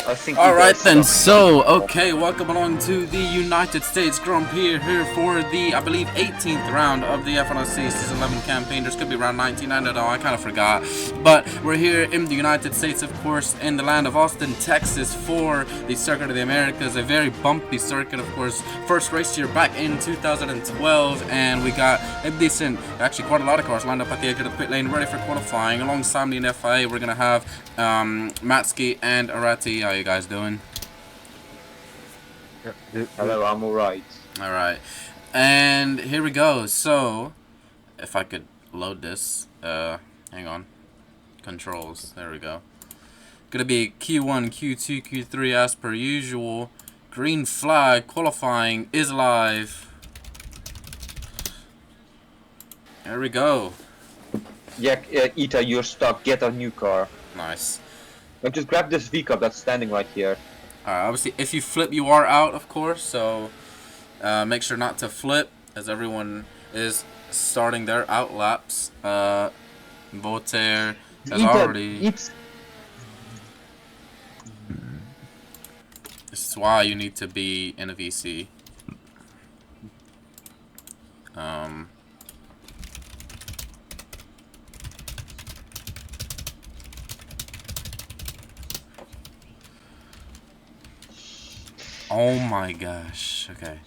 I think you Alright guys then, suck. so, okay, welcome along to the United States Grand Prix here for the, I believe, 18th round of the F1RC S11 campaign. There's could be round 19, I don't know, I kind of forgot. But we're here in the United States, of course, in the land of Austin, Texas for the Circuit of the Americas, a very bumpy circuit, of course. First race here back in 2012, and we got a decent, actually quite a lot of cars lined up at the edge of the pit lane, ready for qualifying. Alongside me in FIA, we're going to have Matsky and Arati. How you guys doing? Hello, I'm alright. Alright. And here we go. So, if I could load this. Hang on. Controls. There we go. Gonna be Q1, Q2, Q3 as per usual. Green flag. Qualifying is live. There we go. Yeah, Ita, you're stuck. Get a new car. Nice. Now just grab this V-Cup that's standing right here. Alright, obviously, if you flip, you are out, of course. So, make sure not to flip, as everyone is starting their out laps. Voltaire has already. It's... This is why you need to be in a VC. Oh my gosh. Okay.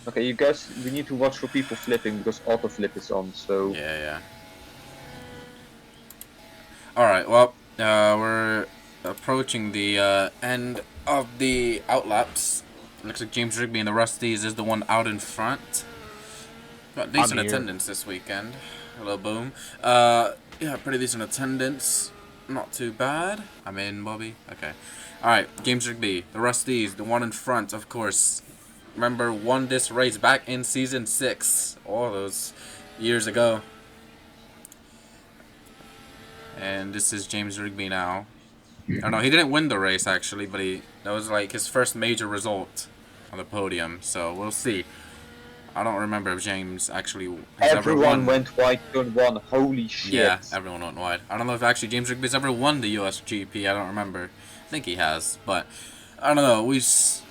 Okay, you guys, we need to watch for people flipping because auto flip is on, so... Yeah. Alright, well, we're approaching the end of the outlaps. Looks like James Rigby and the Rusties is the one out in front. Got decent attendance this weekend. Hello, boom. Yeah, pretty decent attendance. Not too bad. I'm in, Bobby. Okay. Alright, James Rigby, the Rusties, the one in front, of course. Remember, won this race back in Season 6. All those years ago. And this is James Rigby now. I don't know, he didn't win the race, actually, but that was like his first major result on the podium. So, we'll see. I don't remember if James actually has ever won. Everyone went wide turn 1, holy shit. Yeah, everyone went wide. I don't know if actually James Rigby's ever won the USGP, I don't remember. I think he has, but I don't know. We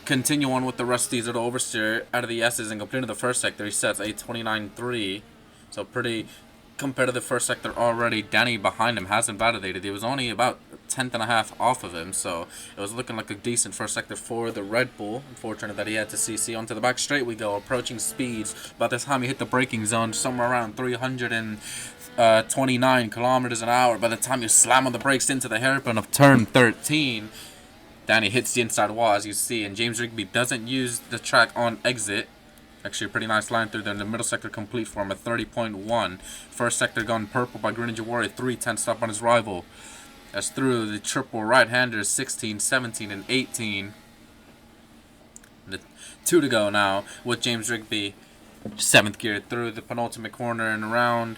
continue on with the Rusties of the oversteer out of the S's and completed the first sector. He sets a 29.3, so pretty competitive first sector already. Danny behind him hasn't validated. He was only about a tenth and a half off of him, so it was looking like a decent first sector for the Red Bull. Unfortunate that he had to CC. Onto the back straight we go, approaching speeds. By this time he hit the braking zone somewhere around 329 kilometers an hour. By the time you slam on the brakes into the hairpin of turn 13, Danny hits the inside wall, as you see, and James Rigby doesn't use the track on exit. Actually, a pretty nice line through there. The middle sector complete for him at 30.1. First sector gone purple by Green Ninja Warrior. 3/10 stop on his rival. As through the triple right-handers, 16, 17, and 18. The 2 to go now with James Rigby. 7th gear through the penultimate corner and around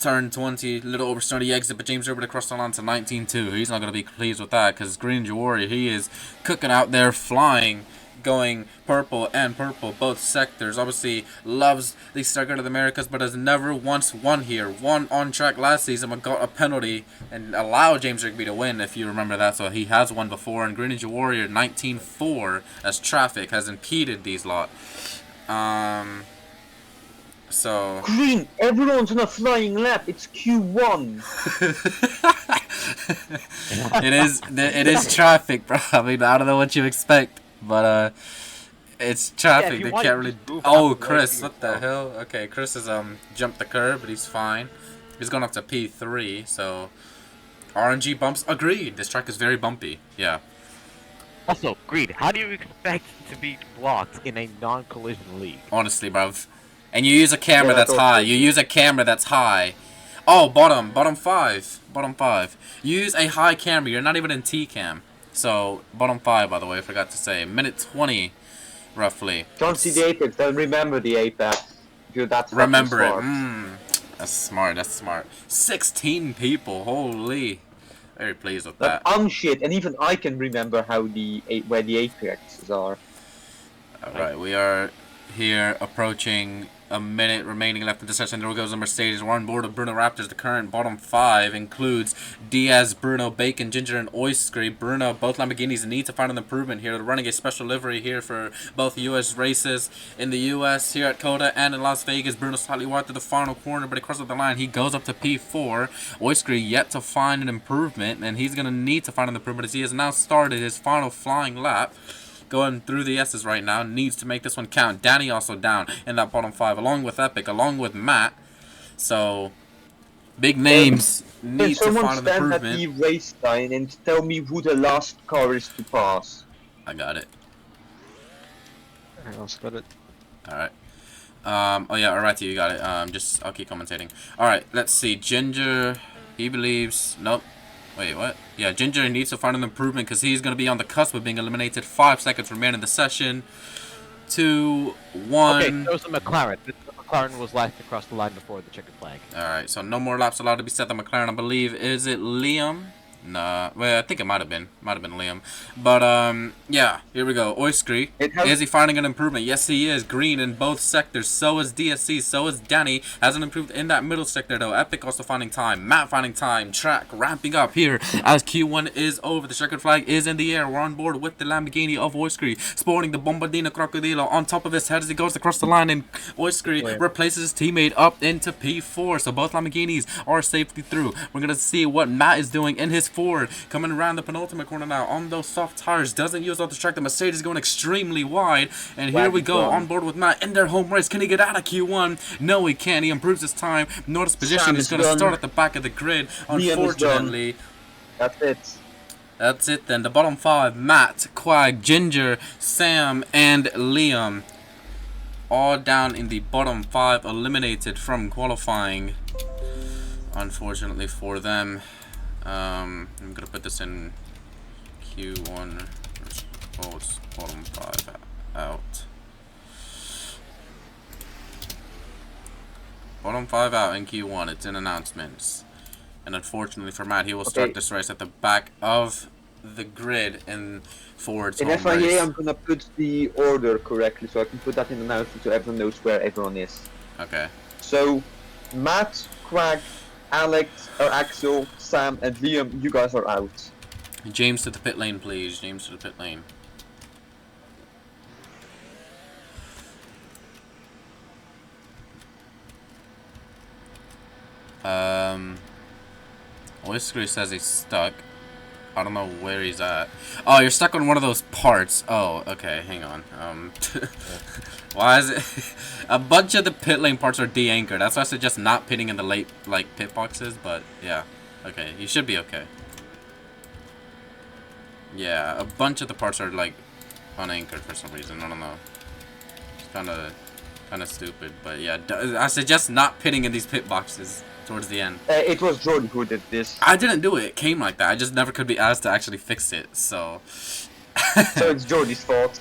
turn 20. Little oversteer the exit, but James Rigby across the line to 19.2. He's not going to be pleased with that because Green Ninja Warrior, he is cooking out there, flying. Going purple and purple, both sectors. Obviously loves the Circuit of the Americas, but has never once won here. Won on track last season, but got a penalty and allowed James Rigby to win, if you remember that. So he has won before. And Green Ninja Warrior 19.4 as traffic has impeded these lot. So Green, everyone's on a flying lap. It's Q1. it is traffic, bro. I mean, I don't know what you expect. But it's traffic. Yeah, they can't really. Oh, Chris, what the hell? Okay, Chris has jumped the curb, but he's fine. He's gone up to P3, so RNG bumps. Agreed. This track is very bumpy. Yeah. Also, Greed, how do you expect to be blocked in a non-collision league? Honestly, bruv. And you use a camera that's high. totally. You use a camera that's high. Oh, bottom 5. Bottom 5. Use a high camera. You're not even in T cam. So, bottom 5, by the way, I forgot to say. Minute 20, roughly. Don't see the apex, then remember the apex. You're that Remember it. smart. That's smart, that's smart. 16 people, holy. Very pleased with that. Shit, and even I can remember how where the apexes are. Alright, we are here approaching a minute remaining left in the session. There goes the Mercedes. We're on board with Bruno Raptors. The current bottom 5 includes Diaz, Bruno, Bacon, Ginger, and Oyster. Bruno, both Lamborghinis need to find an improvement here. They're running a special livery here for both U.S. races. In the U.S., here at Coda and in Las Vegas, Bruno slightly wide to the final corner, but he crosses the line. He goes up to P4. Oyster yet to find an improvement, and he's going to need to find an improvement as he has now started his final flying lap. Going through the S's right now, needs to make this one count. Danny also down in that bottom 5, along with Epic, along with Matt. So, big names need to find an improvement. Someone stand at the race line and tell me who the last car is to pass. I got it. I also got it. Alright. Oh yeah, alright, you got it. I'll keep commentating. Alright, let's see. Ginger, he believes, nope. Wait, what? Yeah, Ginger needs to find an improvement because he's going to be on the cusp of being eliminated. 5 seconds remain in the session. 2, 1. Okay, there was the McLaren. The McLaren was last across the line before the checkered flag. Alright, so no more laps allowed to be set. The McLaren, I believe, is it Liam? Nah, well, I think it might have been Liam. But, yeah, here we go. Oyster, is he finding an improvement? Yes, he is. Green in both sectors. So is DSC. So is Danny. Hasn't improved in that middle sector, though. Epic also finding time. Matt finding time. Track ramping up here as Q1 is over. The checkered flag is in the air. We're on board with the Lamborghini of Oyster, sporting the Bombardino Crocodilo on top of his head as he goes across the line, and Oyster replaces his teammate up into P4. So both Lamborghinis are safely through. We're going to see what Matt is doing in his Ford, coming around the penultimate corner now on those soft tires. Doesn't use all the track. The Mercedes going extremely wide, and here we go on board with Matt in their home race. Can he get out of Q1? No, he can't. He improves his time. Notice position is going to start at the back of the grid. Unfortunately, that's it. That's it then. The bottom 5: Matt, Quag, Ginger, Sam, and Liam, all down in the bottom 5, eliminated from qualifying. Unfortunately for them. I'm gonna put this in Q1. Bottom 5 out. Bottom 5 out in Q1. It's in announcements. And unfortunately for Matt, he will start this race at the back of the grid in Ford's home FIA, race. I'm gonna put the order correctly so I can put that in the announcement so everyone knows where everyone is. Okay. So, Matt, Craig, Alex, or Axel, Sam, and Liam, you guys are out. James to the pit lane, please. James to the pit lane. Oyster says he's stuck. I don't know where he's at. Oh, you're stuck on one of those parts. Oh, okay, hang on. Why is it? A bunch of the pit lane parts are de-anchored. That's why I suggest not pitting in the late, like, pit boxes, but yeah. Okay, you should be okay. Yeah, a bunch of the parts are, like, unanchored for some reason. I don't know. It's kind of stupid, but yeah. I suggest not pitting in these pit boxes towards the end. It was Jordan who did this. I didn't do it. It came like that. I just never could be asked to actually fix it, so... So it's Jordy's fault.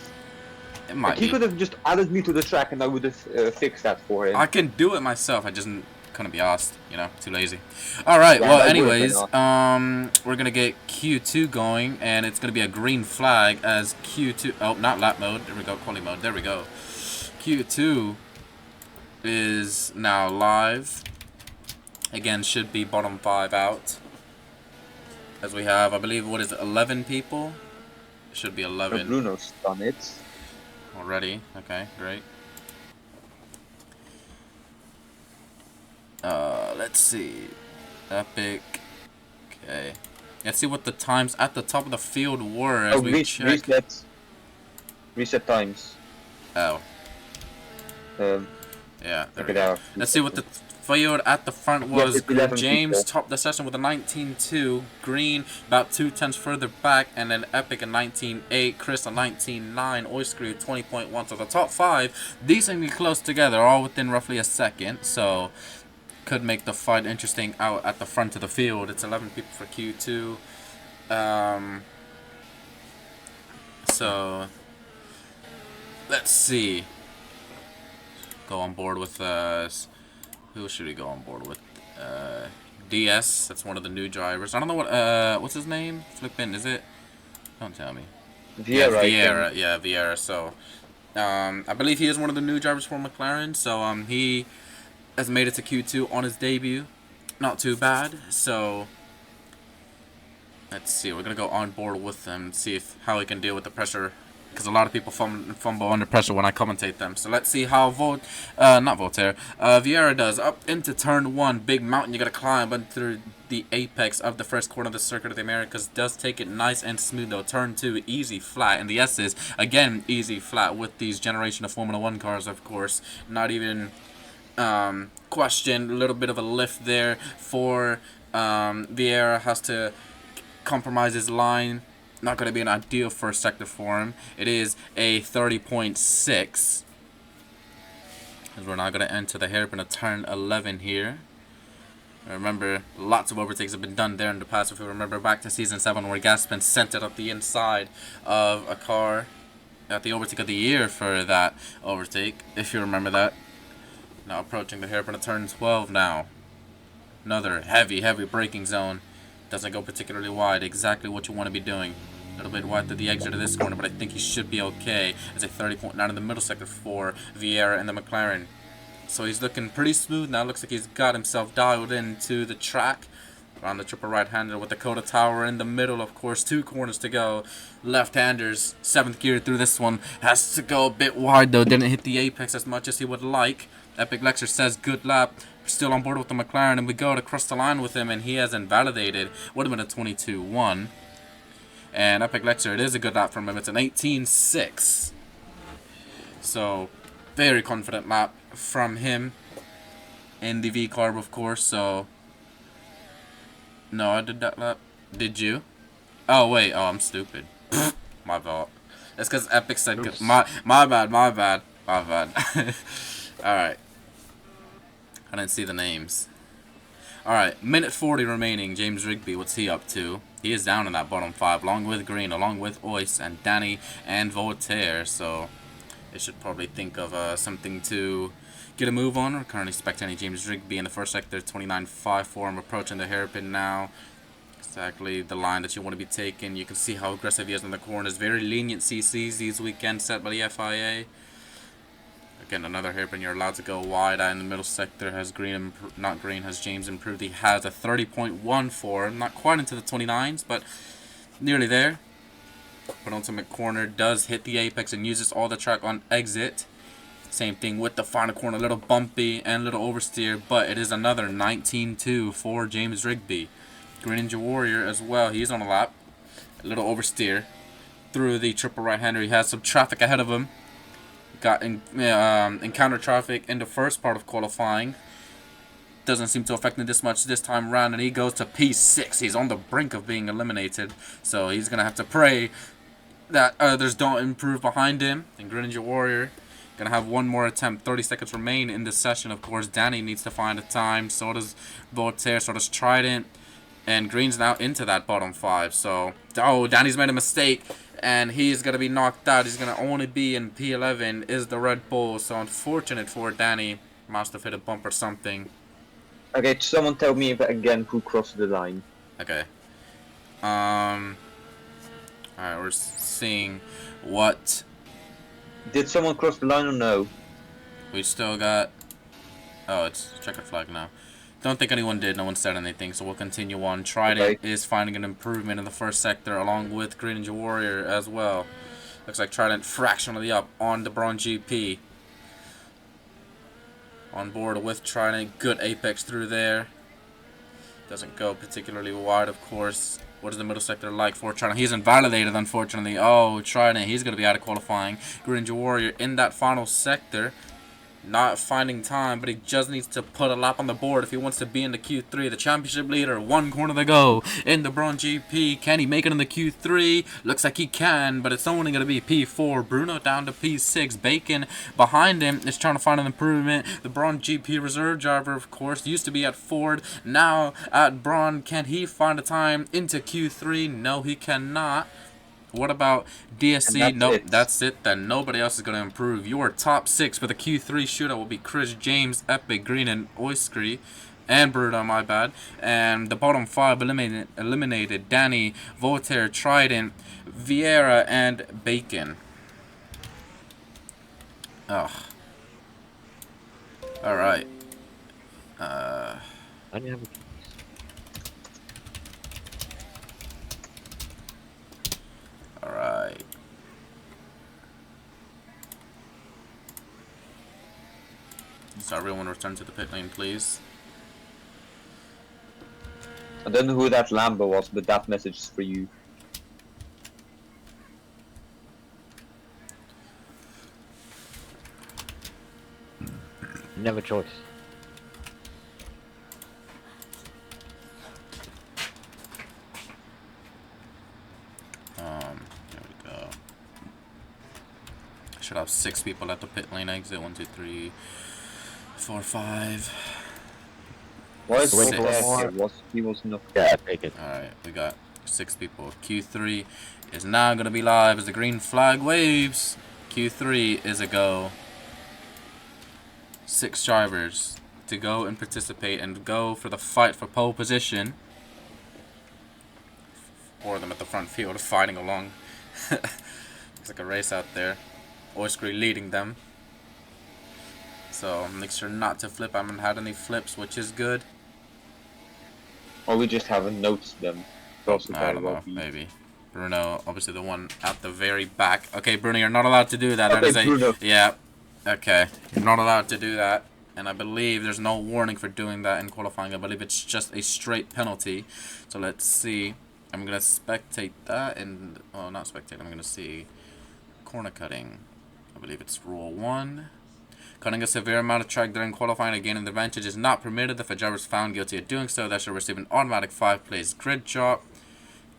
It might He be. could have just added me to the track and I would have fixed that for him. I can do it myself. I just couldn't be asked, you know, too lazy. Alright, Yeah, well, that anyways, would've been we're going to get Q2 going, and it's going to be a green flag as Q2... Oh, not lap mode. There we go. Quali mode. There we go. Q2 is now live. Again, should be bottom 5 out. As we have, I believe, what is it, 11 people? It should be 11. Bruno's done it. Already. Okay, great. Let's see. Epic. Okay. Let's see what the times at the top of the field were as we check. Reset times. Oh. Yeah, there we go. Let's see what the field at the front was. James topped the session with a 19.2. Green about 2/10 further back, and then Epic a 19.8. Chris a 19.9. Oyster a 20.1. So the top 5 decently close together, all within roughly a second. So could make the fight interesting out at the front of the field. It's 11 people for Q2. So let's see. Go on board with who should we go on board with? DS. That's one of the new drivers. I don't know what what's his name? Flippin', is it? Don't tell me. Vieira. Yeah, Vieira. Yeah, Vieira. So I believe he is one of the new drivers for McLaren, so he has made it to Q2 on his debut. Not too bad. So let's see. We're gonna go on board with him and see how he can deal with the pressure, because a lot of people fumble under pressure when I commentate them. So let's see how Vieira does. Up into turn 1, big mountain you gotta climb, but through the apex of the first corner of the Circuit of the Americas. Does take it nice and smooth though. Turn 2, easy flat, and the S's again easy flat with these generation of Formula 1 cars, of course. Not even question. A little bit of a lift there for Vieira. Has to compromise his line. Not going to be an ideal first sector for him. It is a 30.6. As we're now going to enter the hairpin of turn 11 here. Remember, lots of overtakes have been done there in the past. If you remember back to season 7, where Gaspin sent it up the inside of a car. Got the overtake of the year for that overtake, if you remember that. Now approaching the hairpin of turn 12 now. Another heavy braking zone. Doesn't go particularly wide. Exactly what you want to be doing. A little bit wide to the exit of this corner, but I think he should be okay. It's a 30.9 in the middle sector for Vieira and the McLaren. So he's looking pretty smooth now. Looks like he's got himself dialed into the track. Around the triple right-hander with the Dakota Tower in the middle, of course. 2 corners to go. Left-handers, 7th gear through this one. Has to go a bit wide, though. Didn't hit the apex as much as he would like. Epic Lexer says good lap. Still on board with the McLaren, and we go to cross the line with him, and he has invalidated. Would have been a 22-1. And Epic Lexer, it is a good lap from him. It's an 18-6. So, very confident lap from him in the V-Carb, of course. So, no, I did that lap. Did you? Oh, wait. Oh, I'm stupid. My fault. It's because Epic said good. My bad. Alright. I didn't see the names. Alright, minute 40 remaining. James Rigby, what's he up to? He is down in that bottom 5, along with Green, along with Ois and Danny and Voltaire. So, they should probably think of something to get a move on. We're currently expecting James Rigby in the first sector, 29.5 for him, approaching the hairpin now. Exactly the line that you want to be taking. You can see how aggressive he is in the corners. Very lenient CCs these weekends set by the FIA. Again, another hairpin. You're allowed to go wide. In the middle sector has has James improved. He has a 30.1 for him. Not quite into the 29s, but nearly there. Penultimate corner does hit the apex and uses all the track on exit. Same thing with the final corner. A little bumpy and a little oversteer, but it is another 19.2 for James Rigby. Green Ninja Warrior as well. He's on a lap. A little oversteer through the triple right-hander. He has some traffic ahead of him. Got encounter traffic in the first part of qualifying. Doesn't seem to affect him this much this time around, and he goes to P6. He's on the brink of being eliminated, so he's gonna have to pray that others don't improve behind him. And Green Ninja Warrior gonna have one more attempt. 30 seconds remain in this session. Of course, Danny needs to find a time. So does Voltaire. So does Trident. And Green's now into that bottom 5. So, oh, Danny's made a mistake. And he's going to be knocked out. He's going to only be in P11 is the Red Bull. So, unfortunate for Danny. Must have hit a bump or something. Okay, someone tell me again who crossed the line. Okay. Alright, we're seeing what... Did someone cross the line or no? We still got... Oh, it's checkered flag now. Don't think anyone did. No one said anything, so we'll continue on. Trident is finding an improvement in the first sector, along with Green Ninja Warrior as well. Looks like Trident fractionally up on the Braun GP. On board with Trident. Good apex through there. Doesn't go particularly wide, of course. What is the middle sector like for Trident? He's invalidated, unfortunately. Oh, Trident, he's going to be out of qualifying. Green Ninja Warrior in that final sector. Not finding time, but he just needs to put a lap on the board if he wants to be in the Q3. The championship leader, 1 corner to go in the Braun GP. Can he make it in the Q3? Looks like he can, but it's only going to be P4. Bruno down to P6. Bacon behind him is trying to find an improvement. The Braun GP reserve driver, of course, used to be at Ford. Now at Braun, can he find a time into Q3? No, he cannot. What about DSC? Nope, that's it. Then nobody else is going to improve. Your top 6 for the Q3 shootout will be Chris, James, Epic, Green, and Oiskry. And Bruno, my bad. And the bottom 5 eliminated Danny, Voltaire, Trident, Vieira, and Bacon. Ugh. Alright. I didn't have a Alright. So everyone return to the pit lane, please. I don't know who that Lambo was, but that message is for you. never choice. There we go. I should have 6 people at the pit lane exit. 1, 2, 3, 4, 5. Why is Wait for Bob more. here? He was not. Yeah, take it. Alright, we got 6 people. Q3 is now going to be live as the green flag waves. Q3 is a go. 6 drivers to go and participate and go for the fight for pole position. 4 of them at the front field fighting along. Looks like a race out there. Oyskry leading them. So make sure not to flip. I haven't had any flips, which is good. Or we just haven't noticed them. Also I very don't well know, be. maybe. Bruno, obviously the one at the very back. Okay, Bruno, you're not allowed to do that. That Okay, is a Bruno. yeah. Okay, you're not allowed to do that. And I believe there's no warning for doing that in qualifying. I believe it's just a straight penalty. So let's see. I'm gonna spectate that and not spectate. I'm gonna see corner cutting. I believe it's rule 1. Cutting a severe amount of track during qualifying again an advantage is not permitted. If a driver is found guilty of doing so, that should receive an automatic 5-place grid drop.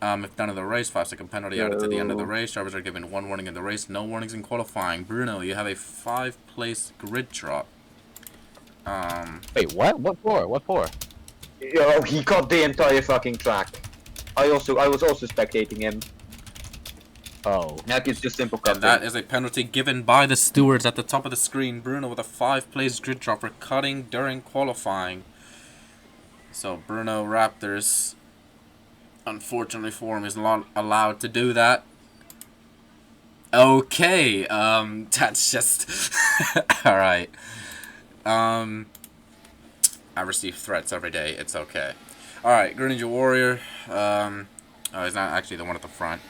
If done in the race, 5-second penalty added to the end of the race. Drivers are given 1 warning in the race, no warnings in qualifying. Bruno, you have a 5-place grid drop. Wait, what? What for? What for? Yo, he cut the entire fucking track. I was also spectating him. Oh. Like it's just simple And cutting. that is a penalty given by the stewards at the top of the screen. Bruno with a 5-place grid drop for cutting during qualifying. So Bruno Raptors, unfortunately for him, is not allowed to do that. Okay, that's just alright. I receive threats every day. It's okay. Alright, Greninja Warrior. Oh, he's not actually the one at the front.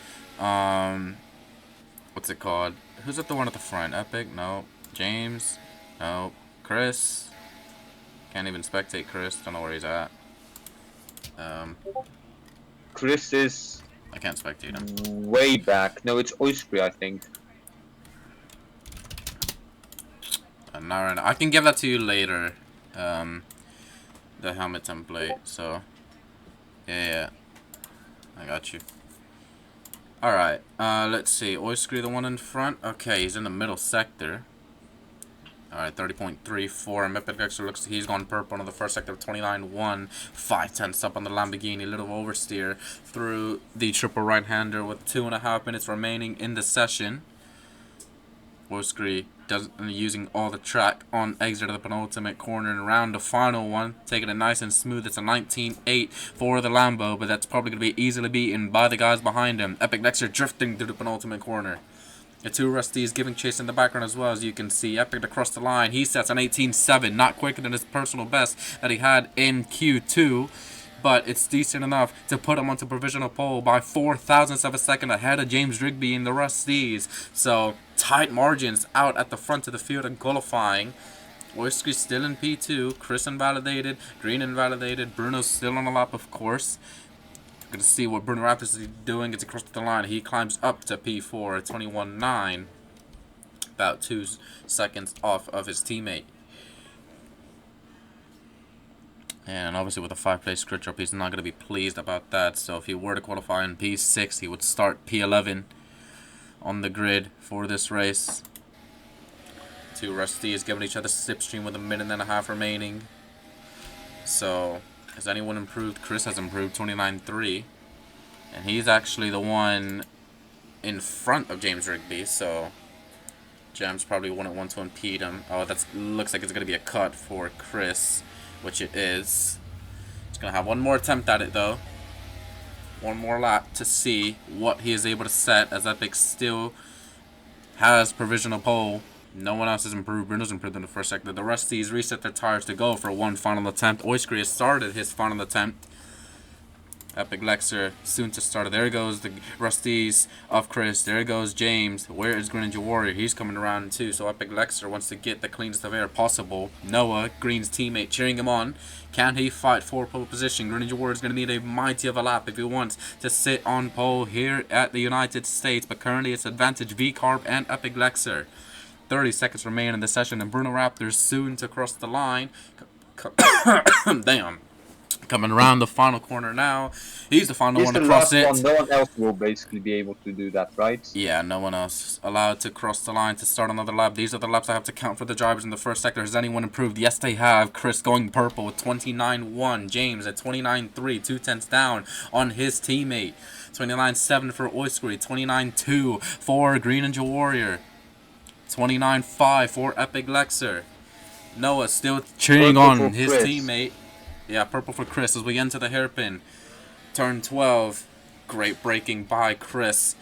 What's it called? Who's at the one at the front? Epic? No. James? No. Chris? Can't even spectate Chris. Don't know where he's at. Chris is I can't spectate him. way back. No, it's Oyskry, I think. Not right now. I can give that to you later. The helmet template. So, yeah. I got you. Alright, let's see. Oyskry, the one in front. Okay, he's in the middle sector. Alright, 30.34. And Epic Dexter looks like he's gone purple in the first sector of 29.1. 5/10 up on the Lamborghini. Little oversteer through the triple right-hander with 2.5 minutes remaining in the session. Oyskry using all the track on exit of the penultimate corner and around the final one, taking it nice and smooth. It's a 19.8 for the Lambo, but that's probably going to be easily beaten by the guys behind him. Epic Dexter drifting through the penultimate corner. The 2 Rusties giving chase in the background as well, as you can see. Epic across the line. He sets an 18.7, not quicker than his personal best that he had in Q2. But it's decent enough to put him onto provisional pole by 0.04 of a second ahead of James Rigby in the Rusties. So, tight margins out at the front of the field and qualifying. Oyskry still in P2. Chris invalidated. Green invalidated. Bruno's still on the lap, of course. Going to see what Bruno Raptors is doing. Gets across the line. He climbs up to P4 at 21.9. About 2 seconds off of his teammate. And obviously with a 5-place grid drop, he's not going to be pleased about that. So if he were to qualify in P6, he would start P11 on the grid for this race. 2 Rusties giving each other slipstream with 1.5 minutes remaining. So has anyone improved? Chris has improved 29.3. And he's actually the one in front of James Rigby. So James probably wouldn't want to impede him. Oh, that looks like it's going to be a cut for Chris, which it is. He's going to have one more attempt at it, though. One more lap to see what he is able to set, as Epic still has provisional pole No one else has improved. Bruno's improved in the first sector. The Rusties reset their tires to go for one final attempt. Oiskry has started his final attempt. Epic Lexer soon to start. There goes the Rusties of Chris. There goes James. Where is Greninja Warrior? He's coming around too. So Epic Lexer wants to get the cleanest of air possible. Noah, Green's teammate, cheering him on. Can he fight for pole position? Greninja Warrior is going to need a mighty of a lap if he wants to sit on pole here at the United States. But currently it's advantage V-Carb and Epic Lexer. 30 seconds remain in the session, and Bruno Raptors soon to cross the line. Damn. Coming around the final corner now. He's the final one to cross it. No one else will basically be able to do that, right? Yeah, no one else allowed to cross the line to start another lap. These are the laps I have to count for the drivers in the first sector. Has anyone improved? Yes, they have. Chris going purple with 29.1. James at 29.3, 2/10 down on his teammate. 29.7 for Oiskry. 29.2 for Greninja Warrior. 29.5 for Epic Lexer. Noah still cheering on his teammate. Yeah, purple for Chris as we enter the hairpin. Turn 12. Great braking by Chris.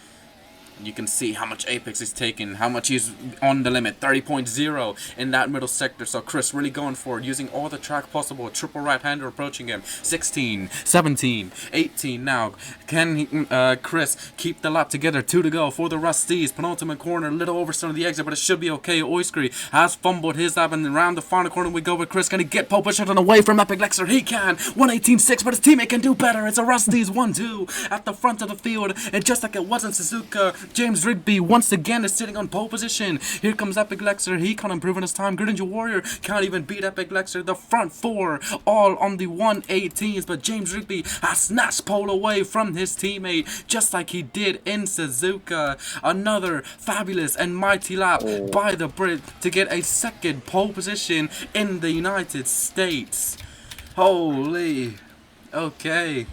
You can see how much apex he's taking, how much he's on the limit. 30.0 in that middle sector. So Chris really going for it, using all the track possible. Triple right-hander approaching him. 16, 17, 18 now. Can he, Chris keep the lap together? 2 to go for the Rusties. Penultimate corner, little overstone of the exit, but it should be okay. Oiskry has fumbled his lap, and around the final corner we go with Chris. Can he get pole position away from Epic Lexer? He can. 1:18.6, but his teammate can do better. It's a Rusties 1-2 at the front of the field, and just like it was in Suzuka, James Rigby once again is sitting on pole position. Here comes Epic Lexer. He can't improve on his time. Greninja Warrior can't even beat Epic Lexer. The front four all on the 1:18s, but James Rigby has snatched pole away from his teammate, just like he did in Suzuka. Another fabulous and mighty lap by the Brit to get a second pole position in the United States. Holy. Okay.